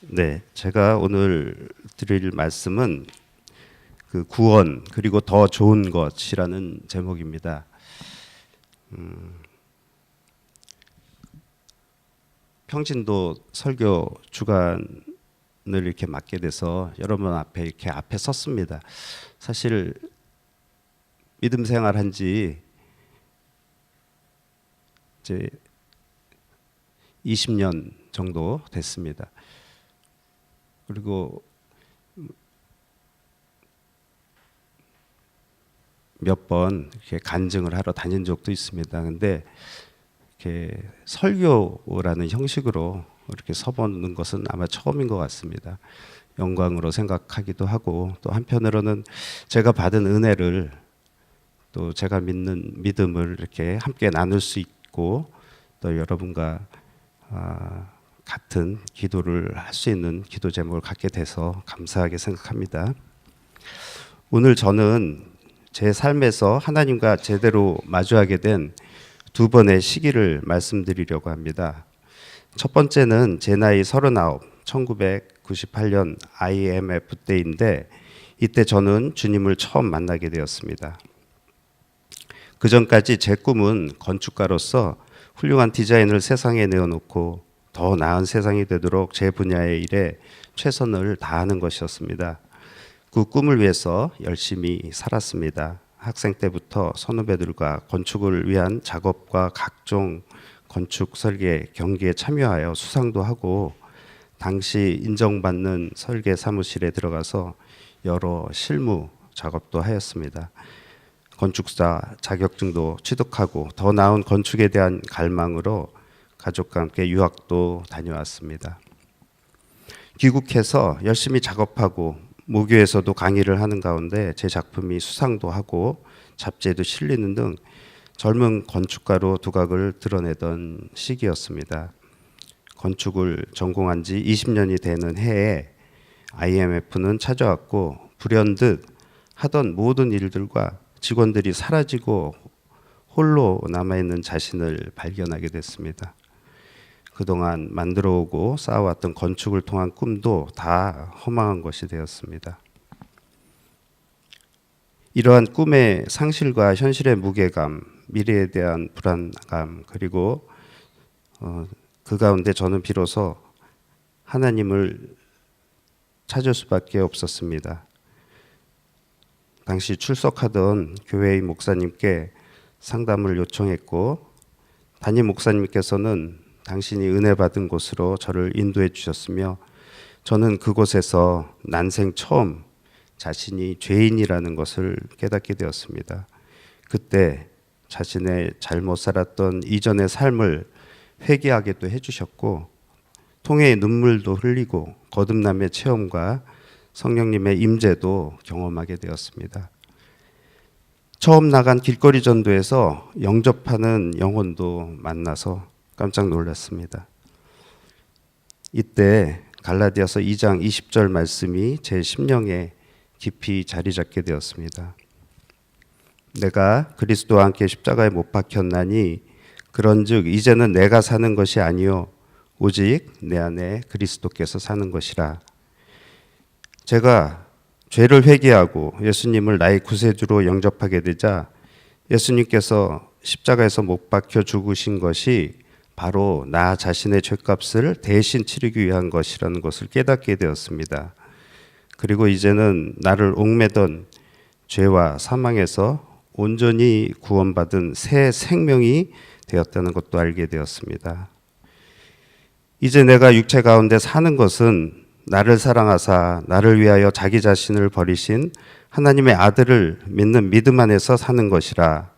네, 제가 오늘 드릴 말씀은 그 구원 그리고 더 좋은 것이라는 제목입니다. 평신도 설교 주간을 이렇게 맡게 돼서 여러분 앞에 이렇게 앞에 섰습니다. 사실 믿음 생활한 지 이제 20년 정도 됐습니다. 그리고 몇 번 이렇게 간증을 하러 다닌 적도 있습니다. 근데 이렇게 설교라는 형식으로 이렇게 서보는 것은 아마 처음인 것 같습니다. 영광으로 생각하기도 하고, 또 한편으로는 제가 받은 은혜를, 또 제가 믿는 믿음을 이렇게 함께 나눌 수 있고, 또 여러분과 같은 기도를 할 수 있는 기도 제목을 갖게 돼서 감사하게 생각합니다. 오늘 저는 제 삶에서 하나님과 제대로 마주하게 된 두 번의 시기를 말씀드리려고 합니다. 첫 번째는 제 나이 39, 1998년 IMF 때인데, 이때 저는 주님을 처음 만나게 되었습니다. 그 전까지 제 꿈은 건축가로서 훌륭한 디자인을 세상에 내어놓고 더 나은 세상이 되도록 제 분야의 일에 최선을 다하는 것이었습니다. 그 꿈을 위해서 열심히 살았습니다. 학생 때부터 선후배들과 건축을 위한 작업과 각종 건축 설계 경기에 참여하여 수상도 하고, 당시 인정받는 설계 사무실에 들어가서 여러 실무 작업도 하였습니다. 건축사 자격증도 취득하고 더 나은 건축에 대한 갈망으로 가족과 함께 유학도 다녀왔습니다. 귀국해서 열심히 작업하고 모교에서도 강의를 하는 가운데 제 작품이 수상도 하고 잡지에도 실리는 등 젊은 건축가로 두각을 드러내던 시기였습니다. 건축을 전공한 지 20년이 되는 해에 IMF는 찾아왔고, 불현듯 하던 모든 일들과 직원들이 사라지고 홀로 남아있는 자신을 발견하게 됐습니다. 그동안 만들어오고 쌓아왔던 건축을 통한 꿈도 다 허망한 것이 되었습니다. 이러한 꿈의 상실과 현실의 무게감, 미래에 대한 불안감, 그리고 그 가운데 저는 비로소 하나님을 찾을 수밖에 없었습니다. 당시 출석하던 교회의 목사님께 상담을 요청했고, 담임 목사님께서는 당신이 은혜 받은 곳으로 저를 인도해 주셨으며, 저는 그곳에서 난생 처음 자신이 죄인이라는 것을 깨닫게 되었습니다. 그때 자신의 잘못 살았던 이전의 삶을 회개하게도 해주셨고, 통해의 눈물도 흘리고 거듭남의 체험과 성령님의 임재도 경험하게 되었습니다. 처음 나간 길거리 전도에서 영접하는 영혼도 만나서 깜짝 놀랐습니다. 이때 갈라디아서 2장 20절 말씀이 제 심령에 깊이 자리 잡게 되었습니다. 내가 그리스도와 함께 십자가에 못 박혔나니 그런즉 이제는 내가 사는 것이 아니요 오직 내 안에 그리스도께서 사는 것이라. 제가 죄를 회개하고 예수님을 나의 구세주로 영접하게 되자 예수님께서 십자가에서 못 박혀 죽으신 것이 바로 나 자신의 죄값을 대신 치르기 위한 것이라는 것을 깨닫게 되었습니다. 그리고 이제는 나를 옥매던 죄와 사망에서 온전히 구원받은 새 생명이 되었다는 것도 알게 되었습니다. 이제 내가 육체 가운데 사는 것은 나를 사랑하사 나를 위하여 자기 자신을 버리신 하나님의 아들을 믿는 믿음 안에서 사는 것이라.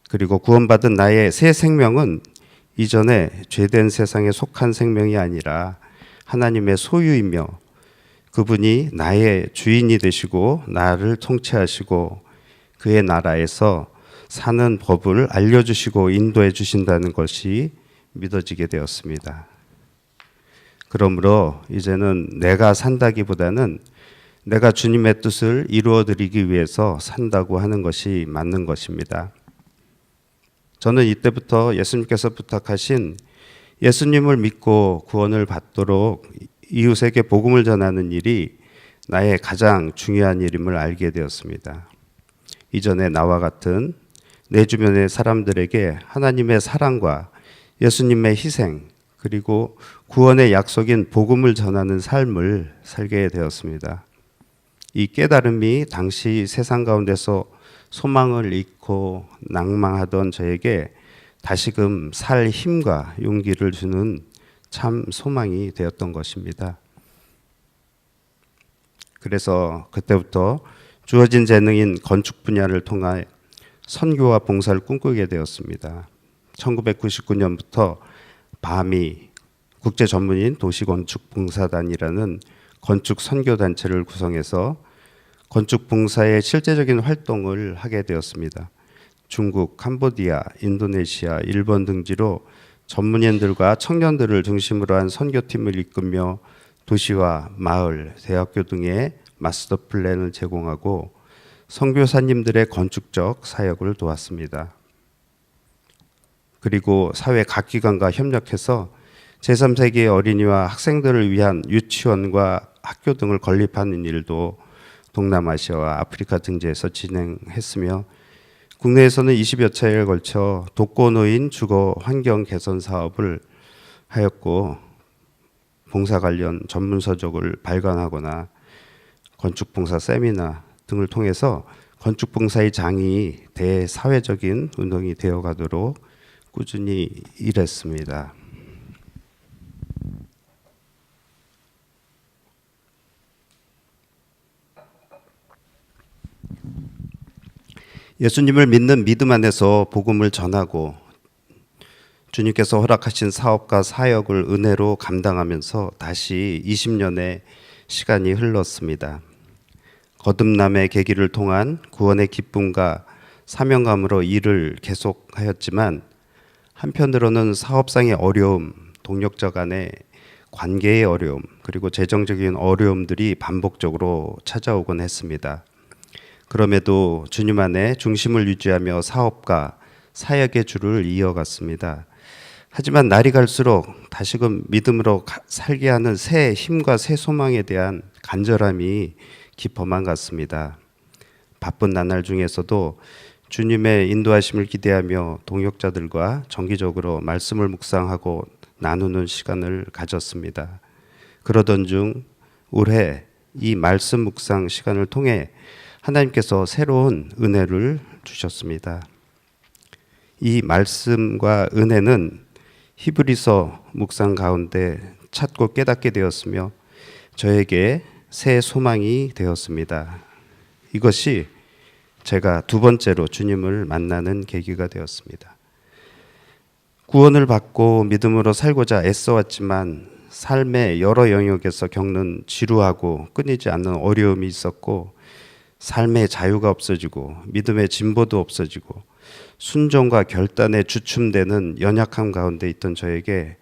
그리고 구원받은 나의 새 생명은 이전에 죄된 세상에 속한 생명이 아니라 하나님의 소유이며, 그분이 나의 주인이 되시고 나를 통치하시고 그의 나라에서 사는 법을 알려주시고 인도해 주신다는 것이 믿어지게 되었습니다. 그러므로 이제는 내가 산다기보다는 내가 주님의 뜻을 이루어 드리기 위해서 산다고 하는 것이 맞는 것입니다. 저는 이때부터 예수님께서 부탁하신 예수님을 믿고 구원을 받도록 이웃에게 복음을 전하는 일이 나의 가장 중요한 일임을 알게 되었습니다. 이전에 나와 같은 내 주변의 사람들에게 하나님의 사랑과 예수님의 희생 그리고 구원의 약속인 복음을 전하는 삶을 살게 되었습니다. 이 깨달음이 당시 세상 가운데서 소망을 잃고 낭망하던 저에게 다시금 살 힘과 용기를 주는 참 소망이 되었던 것입니다. 그래서 그때부터 주어진 재능인 건축 분야를 통해 선교와 봉사를 꿈꾸게 되었습니다. 1999년부터 바미 국제 전문인 도시건축봉사단이라는 건축 선교단체를 구성해서 건축 봉사의 실제적인 활동을 하게 되었습니다. 중국, 캄보디아, 인도네시아, 일본 등지로 전문인들과 청년들을 중심으로 한 선교팀을 이끌며 도시와 마을, 대학교 등의 마스터 플랜을 제공하고 선교사님들의 건축적 사역을 도왔습니다. 그리고 사회 각 기관과 협력해서 제3세기의 어린이와 학생들을 위한 유치원과 학교 등을 건립하는 일도 동남아시아와 아프리카 등지에서 진행했으며 국내에서는 20여 차례에 걸쳐 독거노인 주거 환경 개선 사업을 하였고 봉사 관련 전문 서적을 발간하거나 건축 봉사 세미나 등을 통해서 건축 봉사의 장이 대사회적인 운동이 되어 가도록 꾸준히 일했습니다. 예수님을 믿는 믿음 안에서 복음을 전하고 주님께서 허락하신 사업과 사역을 은혜로 감당하면서 다시 20년의 시간이 흘렀습니다. 거듭남의 계기를 통한 구원의 기쁨과 사명감으로 일을 계속하였지만 한편으로는 사업상의 어려움, 동력자 간의 관계의 어려움, 그리고 재정적인 어려움들이 반복적으로 찾아오곤 했습니다. 그럼에도 주님 안에 중심을 유지하며 사업과 사역의 줄을 이어갔습니다. 하지만 날이 갈수록 다시금 믿음으로 살게 하는 새 힘과 새 소망에 대한 간절함이 깊어만 갔습니다. 바쁜 나날 중에서도 주님의 인도하심을 기대하며 동역자들과 정기적으로 말씀을 묵상하고 나누는 시간을 가졌습니다. 그러던 중 올해 이 말씀 묵상 시간을 통해 하나님께서 새로운 은혜를 주셨습니다. 이 말씀과 은혜는 히브리서 묵상 가운데 찾고 깨닫게 되었으며 저에게 새 소망이 되었습니다. 이것이 제가 두 번째로 주님을 만나는 계기가 되었습니다. 구원을 받고 믿음으로 살고자 애써왔지만 삶의 여러 영역에서 겪는 지루하고 끊이지 않는 어려움이 있었고 삶의 자유가 없어지고 믿음의 진보도 없어지고 순종과 결단에 주춤되는 연약함 가운데 있던 저에게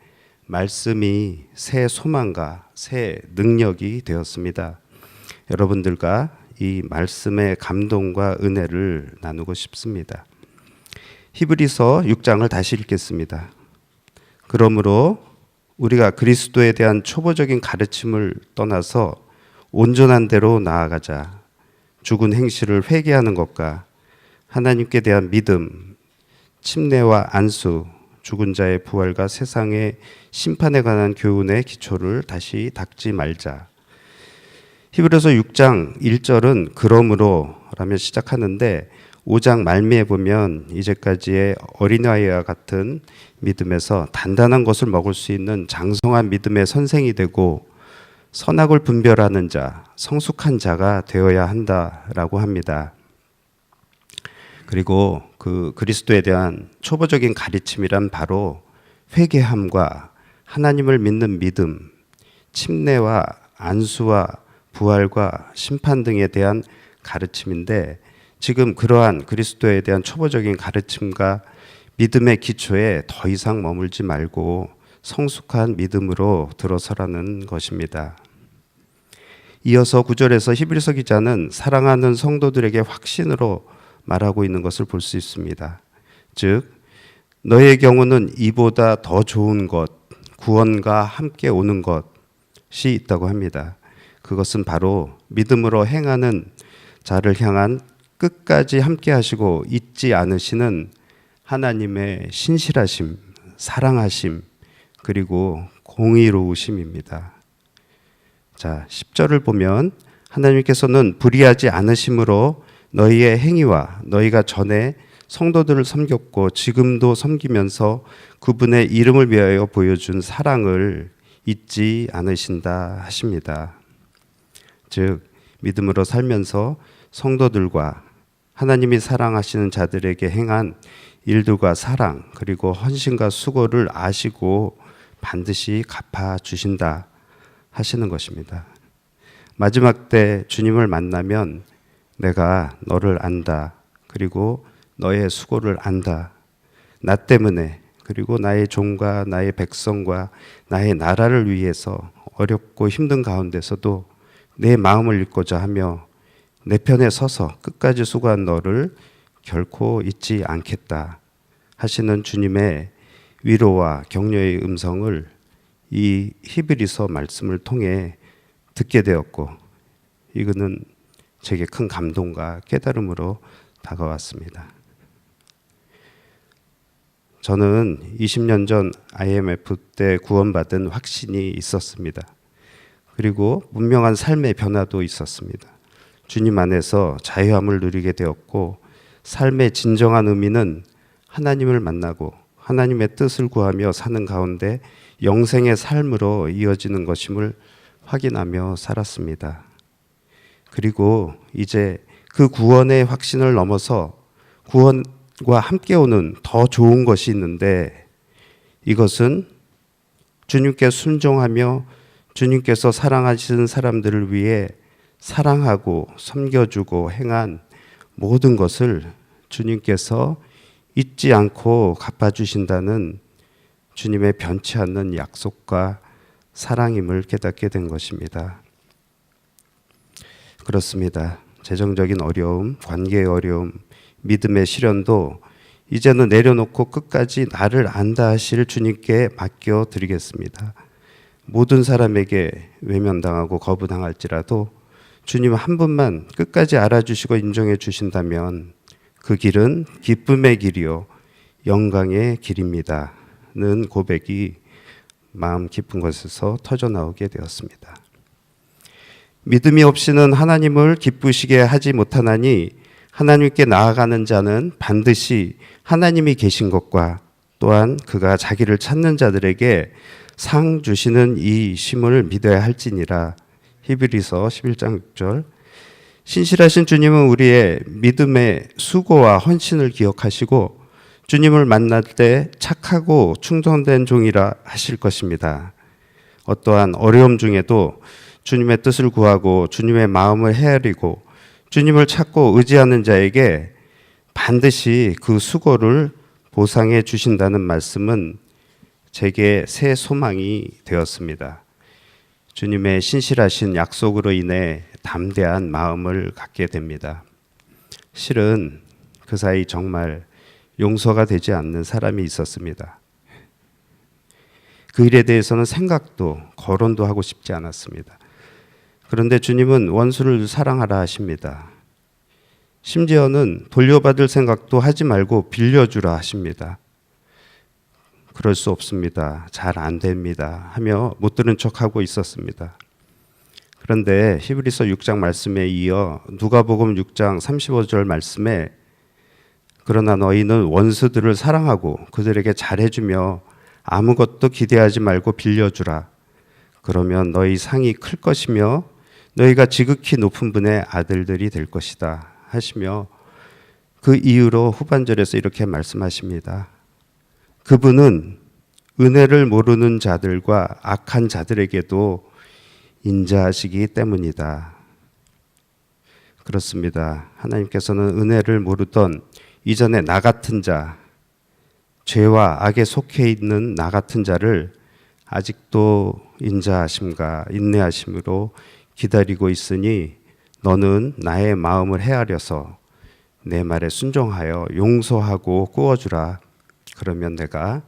말씀이 새 소망과 새 능력이 되었습니다. 여러분들과 이 말씀의 감동과 은혜를 나누고 싶습니다. 히브리서 6장을 다시 읽겠습니다. 그러므로 우리가 그리스도에 대한 초보적인 가르침을 떠나서 온전한 대로 나아가자. 죽은 행실을 회개하는 것과 하나님께 대한 믿음, 침례와 안수, 죽은 자의 부활과 세상의 심판에 관한 교훈의 기초를 다시 닦지 말자. 히브리서 6장 1절은 그러므로 라며 시작하는데 5장 말미에 보면 이제까지의 어린아이와 같은 믿음에서 단단한 것을 먹을 수 있는 장성한 믿음의 선생이 되고 선악을 분별하는 자, 성숙한 자가 되어야 한다라고 합니다. 그리고 그 그리스도에 대한 초보적인 가르침이란 바로 회개함과 하나님을 믿는 믿음, 침례와 안수와 부활과 심판 등에 대한 가르침인데 지금 그러한 그리스도에 대한 초보적인 가르침과 믿음의 기초에 더 이상 머물지 말고 성숙한 믿음으로 들어서라는 것입니다. 이어서 9절에서 히브리서 기자는 사랑하는 성도들에게 확신으로 말하고 있는 것을 볼 수 있습니다. 즉 너의 경우는 이보다 더 좋은 것, 구원과 함께 오는 것, 것이 있다고 합니다. 그것은 바로 믿음으로 행하는 자를 향한 끝까지 함께 하시고 잊지 않으시는 하나님의 신실하심, 사랑하심, 그리고 공의로우심입니다. 자, 10절을 보면 하나님께서는 불의하지 않으심으로 너희의 행위와 너희가 전에 성도들을 섬겼고 지금도 섬기면서 그분의 이름을 위하여 보여준 사랑을 잊지 않으신다 하십니다. 즉 믿음으로 살면서 성도들과 하나님이 사랑하시는 자들에게 행한 일들과 사랑 그리고 헌신과 수고를 아시고 반드시 갚아주신다 하시는 것입니다. 마지막 때 주님을 만나면 내가 너를 안다. 그리고 너의 수고를 안다. 나 때문에 그리고 나의 종과 나의 백성과 나의 나라를 위해서 어렵고 힘든 가운데서도 내 마음을 읽고자 하며 내 편에 서서 끝까지 수고한 너를 결코 잊지 않겠다 하시는 주님의 위로와 격려의 음성을 이 히브리서 말씀을 통해 듣게 되었고 이거는 제게 큰 감동과 깨달음으로 다가왔습니다. 저는 20년 전 IMF 때 구원받은 확신이 있었습니다. 그리고 분명한 삶의 변화도 있었습니다. 주님 안에서 자유함을 누리게 되었고 삶의 진정한 의미는 하나님을 만나고 하나님의 뜻을 구하며 사는 가운데 영생의 삶으로 이어지는 것임을 확인하며 살았습니다. 그리고 이제 그 구원의 확신을 넘어서 구원과 함께 오는 더 좋은 것이 있는데 이것은 주님께 순종하며 주님께서 사랑하시는 사람들을 위해 사랑하고 섬겨주고 행한 모든 것을 주님께서 잊지 않고 갚아주신다는 주님의 변치 않는 약속과 사랑임을 깨닫게 된 것입니다. 그렇습니다. 재정적인 어려움, 관계의 어려움, 믿음의 시련도 이제는 내려놓고 끝까지 나를 안다 하실 주님께 맡겨드리겠습니다. 모든 사람에게 외면당하고 거부당할지라도 주님 한 분만 끝까지 알아주시고 인정해 주신다면 그 길은 기쁨의 길이요 영광의 길입니다는 고백이 마음 깊은 곳에서 터져나오게 되었습니다. 믿음이 없이는 하나님을 기쁘시게 하지 못하나니 하나님께 나아가는 자는 반드시 하나님이 계신 것과 또한 그가 자기를 찾는 자들에게 상 주시는 이 심을 믿어야 할지니라. 히브리서 11장 6절. 신실하신 주님은 우리의 믿음의 수고와 헌신을 기억하시고 주님을 만날 때 착하고 충성된 종이라 하실 것입니다. 어떠한 어려움 중에도 주님의 뜻을 구하고 주님의 마음을 헤아리고 주님을 찾고 의지하는 자에게 반드시 그 수고를 보상해 주신다는 말씀은 제게 새 소망이 되었습니다. 주님의 신실하신 약속으로 인해 담대한 마음을 갖게 됩니다. 실은 그 사이 정말 용서가 되지 않는 사람이 있었습니다. 그 일에 대해서는 생각도 거론도 하고 싶지 않았습니다. 그런데 주님은 원수를 사랑하라 하십니다. 심지어는 돌려받을 생각도 하지 말고 빌려주라 하십니다. 그럴 수 없습니다. 잘 안 됩니다. 하며 못 들은 척하고 있었습니다. 그런데 히브리서 6장 말씀에 이어 누가복음 6장 35절 말씀에 그러나 너희는 원수들을 사랑하고 그들에게 잘해주며 아무것도 기대하지 말고 빌려주라. 그러면 너희 상이 클 것이며 너희가 지극히 높은 분의 아들들이 될 것이다 하시며 그 이유로 후반절에서 이렇게 말씀하십니다. 그분은 은혜를 모르는 자들과 악한 자들에게도 인자하시기 때문이다. 그렇습니다. 하나님께서는 은혜를 모르던 이전에 나 같은 자, 죄와 악에 속해 있는 나 같은 자를 아직도 인자하심과 인내하심으로 기다리고 있으니 너는 나의 마음을 헤아려서 내 말에 순종하여 용서하고 꾸어주라. 그러면 내가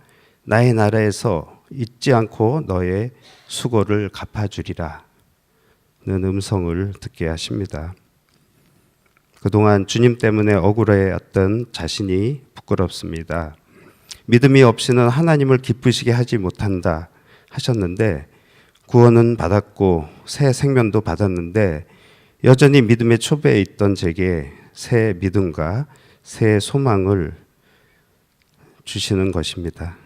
나의 나라에서 잊지 않고 너의 수고를 갚아주리라 는 음성을 듣게 하십니다. 그동안 주님 때문에 억울해했던 자신이 부끄럽습니다. 믿음이 없이는 하나님을 기쁘시게 하지 못한다 하셨는데 구원은 받았고 새 생명도 받았는데 여전히 믿음의 초배에 있던 제게 새 믿음과 새 소망을 주시는 것입니다.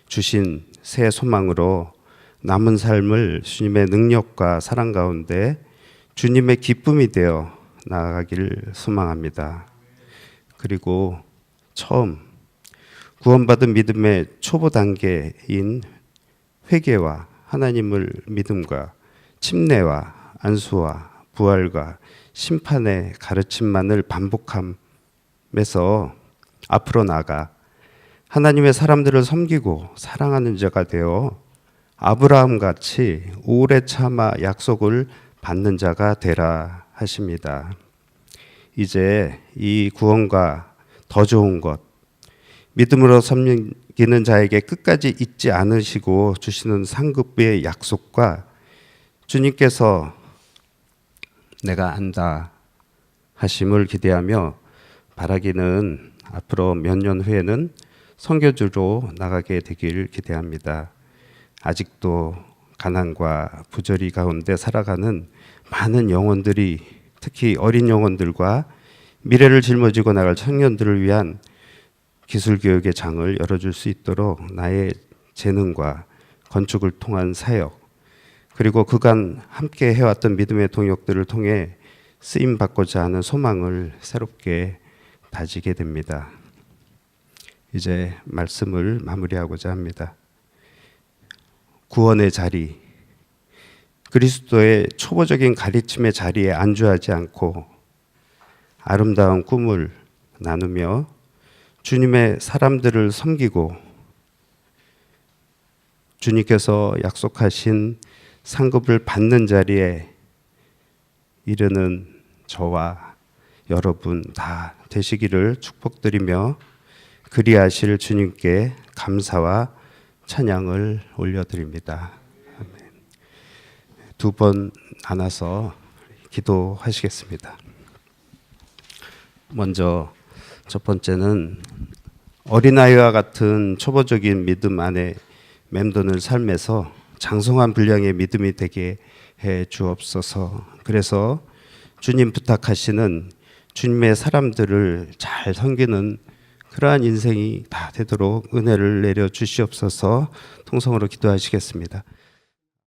주신 새 소망으로 남은 삶을 주님의 능력과 사랑 가운데 주님의 기쁨이 되어 나아가길 소망합니다. 그리고 처음 구원받은 믿음의 초보 단계인 회개와 하나님을 믿음과 침례와 안수와 부활과 심판의 가르침만을 반복하면서 앞으로 나가 하나님의 사람들을 섬기고 사랑하는 자가 되어 아브라함 같이 오래 참아 약속을 받는 자가 되라 하십니다. 이제 이 구원과 더 좋은 것, 믿음으로 섬기는 자에게 끝까지 잊지 않으시고 주시는 상급의 약속과 주님께서 내가 안다 하심을 기대하며 바라기는 앞으로 몇 년 후에는 선교주로 나가게 되길 기대합니다. 아직도 가난과 부조리 가운데 살아가는 많은 영혼들이, 특히 어린 영혼들과 미래를 짊어지고 나갈 청년들을 위한 기술교육의 장을 열어줄 수 있도록 나의 재능과 건축을 통한 사역, 그리고 그간 함께 해왔던 믿음의 동역들을 통해 쓰임받고자 하는 소망을 새롭게 다지게 됩니다. 이제 말씀을 마무리하고자 합니다. 구원의 자리, 그리스도의 초보적인 가르침의 자리에 안주하지 않고 아름다운 꿈을 나누며 주님의 사람들을 섬기고 주님께서 약속하신 상급을 받는 자리에 이르는 저와 여러분 다 되시기를 축복드리며 그리하실 주님께 감사와 찬양을 올려드립니다. 아멘. 두 번 나눠서 기도하시겠습니다. 먼저 첫 번째는 어린아이와 같은 초보적인 믿음 안에 맴도는 삶에서 장성한 분량의 믿음이 되게 해 주옵소서. 그래서 주님 부탁하시는 주님의 사람들을 잘 섬기는 그러한 인생이 다 되도록 은혜를 내려 주시옵소서. 통성으로 기도하시겠습니다.